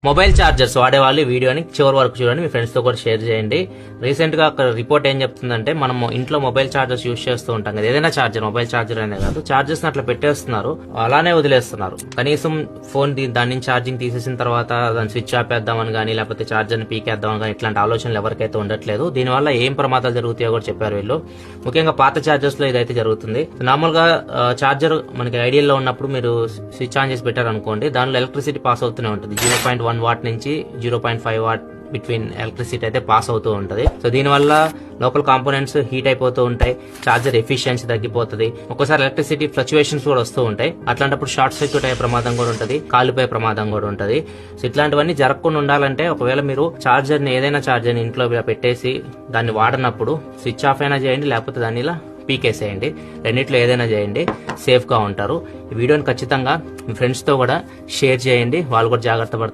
Mobile chargers వాడేవాళ్ళు ఈ వీడియోని చివరి వరకు చూడండి, మీ ఫ్రెండ్స్ తో కూడా షేర్ చేయండి. రీసెంట్ గా ఒక రిపోర్ట్ ఏం చెప్తుందంటే, మనం ఇంట్లో మొబైల్ ఛార్జర్స్ యూజ్ చేస్తూ ఉంటాం కదా, ఏదైనా ఛార్జర్, మొబైల్ ఛార్జర్ అనే కాదు, ఛార్జర్స్ అట్లా పెట్టేస్తున్నారు, అలానే వదిలేస్తున్నారు. కనీసం ఫోన్ దాని నుంచి ఛార్జింగ్ తీసేసిన తర్వాత దాన్ని స్విచ్ ఆపేద్దామని కానీ, లేకపోతే ఛార్జర్ ని పీకేద్దామని కానీ ఇట్లాంటి ఆలోచనలు ఎవరికైతే ఉండట్లేదు. దీనివల్ల ఏం ప్రమాదాలు జరుగుతాయో కూడా చెప్పారు వీళ్ళు. ముఖ్యంగా పాత ఛార్జర్స్ లో ఇదైతే జరుగుతుంది. నార్మల్ గా ఛార్జర్ మనకి ఐడియల్ లో ఉన్నప్పుడు మీరు స్విచ్ ఆన్ చేసి పెట్టారనుకోండి, దానిలో ఎలక్ట్రిసిటీ పాస్ అవుతూనే ఉంటుంది. 0.1 వాట్ నుంచి 0.5 వాట్ బిట్వీన్ ఎలక్ట్రిసిటీ అయితే పాస్ అవుతూ ఉంటది. సో దీనివల్ల లోకల్ కాంపోనెంట్స్ హీట్ అయిపోతూ ఉంటాయి, ఛార్జర్ ఎఫిషియన్సీ తగ్గిపోతుంది, ఒక్కోసారి ఎలక్ట్రిసిటీ ఫ్లక్చుయేషన్స్ కూడా వస్తూ ఉంటాయి. అట్లాంటప్పుడు షార్ట్ సర్క్యూట్ అయ్యే ప్రమాదం కూడా ఉంటుంది, కాలిపోయే ప్రమాదం కూడా ఉంటుంది. సో ఇట్లాంటివన్నీ జరగకుండా ఉండాలంటే, ఒకవేళ మీరు ఛార్జర్ ని ఏదైనా ఛార్జర్ ని ఇంట్లో పెట్టేసి దాన్ని వాడినప్పుడు స్విచ్ ఆఫ్ అయినా చేయండి, లేకపోతే దాన్ని ఇలా పీకేసేయండి. రెండిట్లో ఏదైనా చేయండి, సేఫ్ గా ఉంటారు. ఈ వీడియోని ఖచ్చితంగా మీ ఫ్రెండ్స్ తో కూడా షేర్ చేయండి, వాళ్ళు కూడా జాగ్రత్త పడతారు.